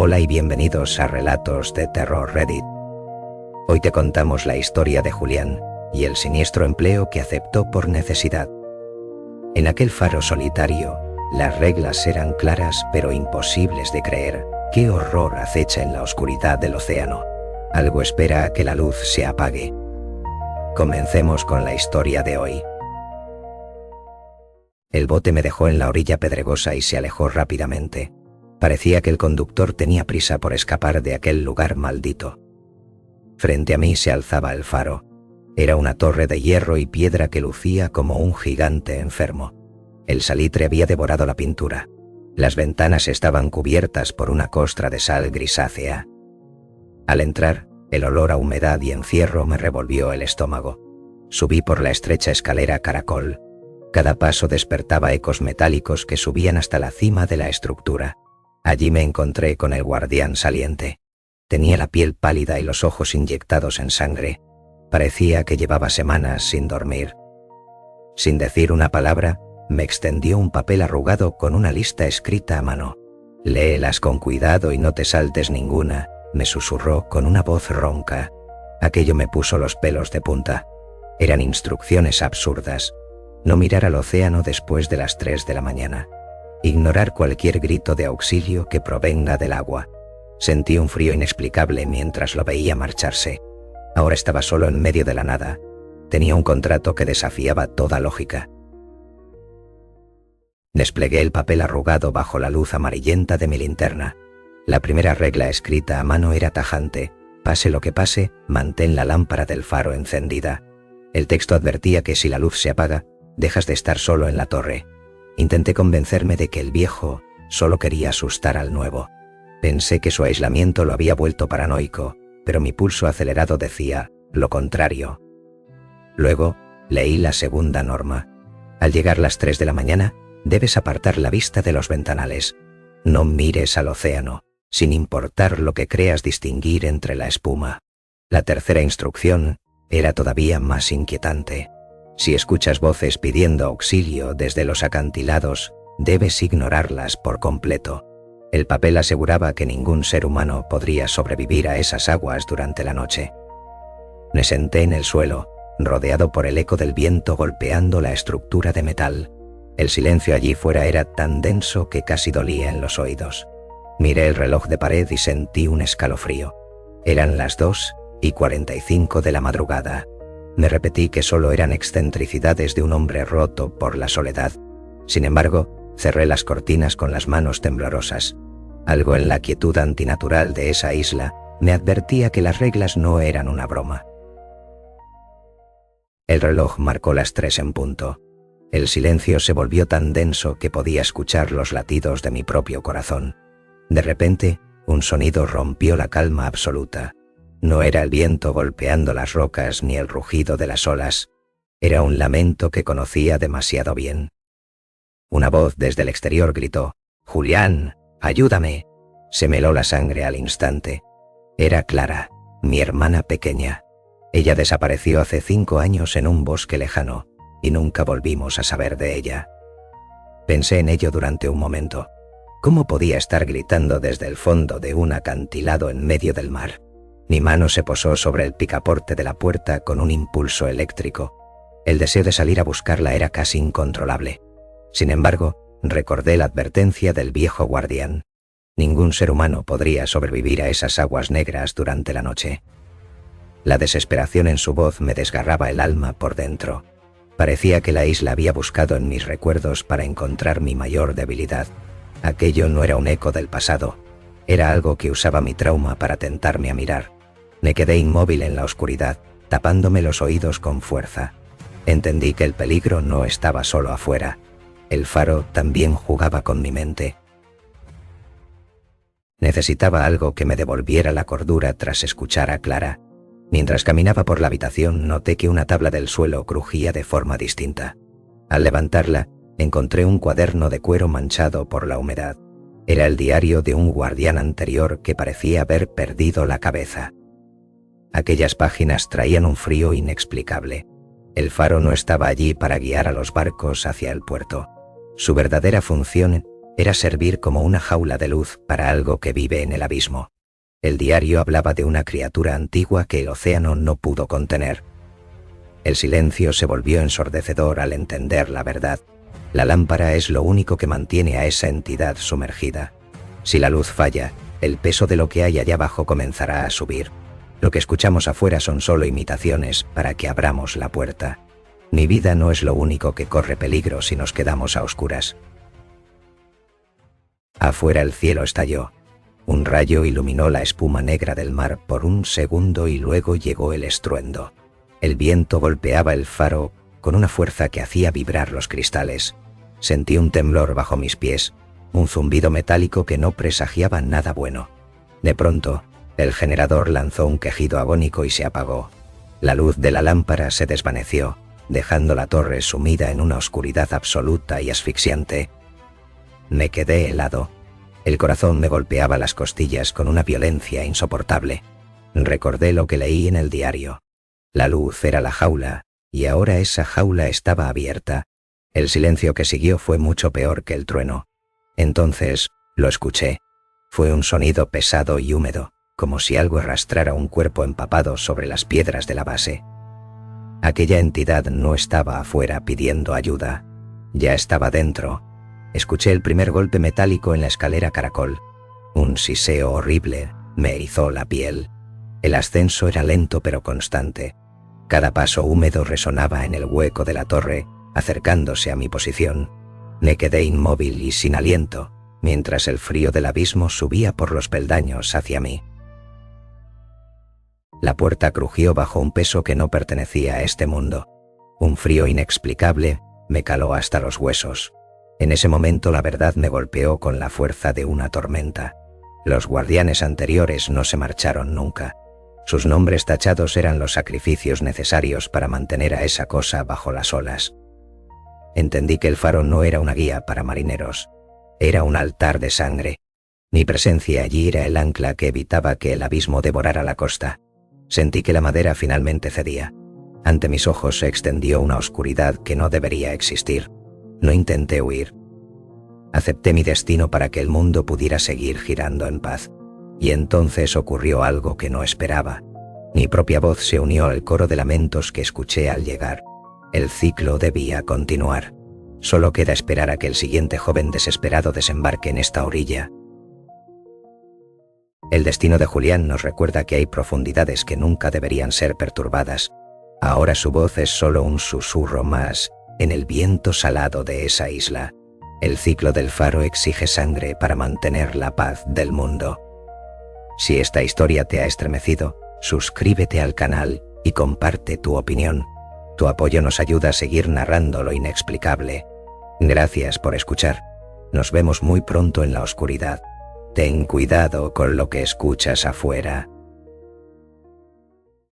Hola y bienvenidos a Relatos de Terror Reddit. Hoy te contamos la historia de Julián y el siniestro empleo que aceptó por necesidad. En aquel faro solitario, las reglas eran claras pero imposibles de creer. ¡Qué horror acecha en la oscuridad del océano! Algo espera a que la luz se apague. Comencemos con la historia de hoy. El bote me dejó en la orilla pedregosa y se alejó rápidamente. Parecía que el conductor tenía prisa por escapar de aquel lugar maldito. Frente a mí se alzaba el faro. Era una torre de hierro y piedra que lucía como un gigante enfermo. El salitre había devorado la pintura. Las ventanas estaban cubiertas por una costra de sal grisácea. Al entrar, el olor a humedad y encierro me revolvió el estómago. Subí por la estrecha escalera caracol. Cada paso despertaba ecos metálicos que subían hasta la cima de la estructura. Allí me encontré con el guardián saliente. Tenía la piel pálida y los ojos inyectados en sangre. Parecía que llevaba semanas sin dormir. Sin decir una palabra, me extendió un papel arrugado con una lista escrita a mano. «Léelas con cuidado y no te saltes ninguna», me susurró con una voz ronca. Aquello me puso los pelos de punta. Eran instrucciones absurdas. No mirar al océano después de las 3 de la mañana. Ignorar cualquier grito de auxilio que provenga del agua. Sentí un frío inexplicable mientras lo veía marcharse. Ahora estaba solo en medio de la nada. Tenía un contrato que desafiaba toda lógica. Desplegué el papel arrugado bajo la luz amarillenta de mi linterna. La primera regla escrita a mano era tajante: pase lo que pase, mantén la lámpara del faro encendida. El texto advertía que si la luz se apaga, dejas de estar solo en la torre. Intenté convencerme de que el viejo solo quería asustar al nuevo. Pensé que su aislamiento lo había vuelto paranoico, pero mi pulso acelerado decía lo contrario. Luego leí la segunda norma. Al llegar las 3 de la mañana, debes apartar la vista de los ventanales. No mires al océano, sin importar lo que creas distinguir entre la espuma. La tercera instrucción era todavía más inquietante. Si escuchas voces pidiendo auxilio desde los acantilados, debes ignorarlas por completo. El papel aseguraba que ningún ser humano podría sobrevivir a esas aguas durante la noche. Me senté en el suelo, rodeado por el eco del viento golpeando la estructura de metal. El silencio allí fuera era tan denso que casi dolía en los oídos. Miré el reloj de pared y sentí un escalofrío. Eran las 2:45 de la madrugada. Me repetí que solo eran excentricidades de un hombre roto por la soledad. Sin embargo, cerré las cortinas con las manos temblorosas. Algo en la quietud antinatural de esa isla me advertía que las reglas no eran una broma. El reloj marcó las 3 en punto. El silencio se volvió tan denso que podía escuchar los latidos de mi propio corazón. De repente, un sonido rompió la calma absoluta. No era el viento golpeando las rocas ni el rugido de las olas. Era un lamento que conocía demasiado bien. Una voz desde el exterior gritó: «¡Julián, ayúdame!». Se me heló la sangre al instante. Era Clara, mi hermana pequeña. Ella desapareció hace 5 años en un bosque lejano y nunca volvimos a saber de ella. Pensé en ello durante un momento. ¿Cómo podía estar gritando desde el fondo de un acantilado en medio del mar? Mi mano se posó sobre el picaporte de la puerta con un impulso eléctrico. El deseo de salir a buscarla era casi incontrolable. Sin embargo, recordé la advertencia del viejo guardián. Ningún ser humano podría sobrevivir a esas aguas negras durante la noche. La desesperación en su voz me desgarraba el alma por dentro. Parecía que la isla había buscado en mis recuerdos para encontrar mi mayor debilidad. Aquello no era un eco del pasado. Era algo que usaba mi trauma para tentarme a mirar. Me quedé inmóvil en la oscuridad, tapándome los oídos con fuerza. Entendí que el peligro no estaba solo afuera. El faro también jugaba con mi mente. Necesitaba algo que me devolviera la cordura tras escuchar a Clara. Mientras caminaba por la habitación, noté que una tabla del suelo crujía de forma distinta. Al levantarla, encontré un cuaderno de cuero manchado por la humedad. Era el diario de un guardián anterior que parecía haber perdido la cabeza. Aquellas páginas traían un frío inexplicable. El faro no estaba allí para guiar a los barcos hacia el puerto. Su verdadera función era servir como una jaula de luz para algo que vive en el abismo. El diario hablaba de una criatura antigua que el océano no pudo contener. El silencio se volvió ensordecedor al entender la verdad. La lámpara es lo único que mantiene a esa entidad sumergida. Si la luz falla, el peso de lo que hay allá abajo comenzará a subir. Lo que escuchamos afuera son solo imitaciones para que abramos la puerta. Mi vida no es lo único que corre peligro si nos quedamos a oscuras. Afuera el cielo estalló. Un rayo iluminó la espuma negra del mar por un segundo y luego llegó el estruendo. El viento golpeaba el faro con una fuerza que hacía vibrar los cristales. Sentí un temblor bajo mis pies, un zumbido metálico que no presagiaba nada bueno. De pronto, el generador lanzó un quejido agónico y se apagó. La luz de la lámpara se desvaneció, dejando la torre sumida en una oscuridad absoluta y asfixiante. Me quedé helado. El corazón me golpeaba las costillas con una violencia insoportable. Recordé lo que leí en el diario. La luz era la jaula, y ahora esa jaula estaba abierta. El silencio que siguió fue mucho peor que el trueno. Entonces, lo escuché. Fue un sonido pesado y húmedo, como si algo arrastrara un cuerpo empapado sobre las piedras de la base. Aquella entidad no estaba afuera pidiendo ayuda. Ya estaba dentro. Escuché el primer golpe metálico en la escalera caracol. Un siseo horrible me erizó la piel. El ascenso era lento pero constante. Cada paso húmedo resonaba en el hueco de la torre, acercándose a mi posición. Me quedé inmóvil y sin aliento, mientras el frío del abismo subía por los peldaños hacia mí. La puerta crujió bajo un peso que no pertenecía a este mundo. Un frío inexplicable me caló hasta los huesos. En ese momento la verdad me golpeó con la fuerza de una tormenta. Los guardianes anteriores no se marcharon nunca. Sus nombres tachados eran los sacrificios necesarios para mantener a esa cosa bajo las olas. Entendí que el faro no era una guía para marineros. Era un altar de sangre. Mi presencia allí era el ancla que evitaba que el abismo devorara la costa. Sentí que la madera finalmente cedía. Ante mis ojos se extendió una oscuridad que no debería existir. No intenté huir. Acepté mi destino para que el mundo pudiera seguir girando en paz. Y entonces ocurrió algo que no esperaba. Mi propia voz se unió al coro de lamentos que escuché al llegar. El ciclo debía continuar. Solo queda esperar a que el siguiente joven desesperado desembarque en esta orilla. El destino de Julián nos recuerda que hay profundidades que nunca deberían ser perturbadas. Ahora su voz es solo un susurro más en el viento salado de esa isla. El ciclo del faro exige sangre para mantener la paz del mundo. Si esta historia te ha estremecido, suscríbete al canal y comparte tu opinión. Tu apoyo nos ayuda a seguir narrando lo inexplicable. Gracias por escuchar. Nos vemos muy pronto en la oscuridad. Ten cuidado con lo que escuchas afuera.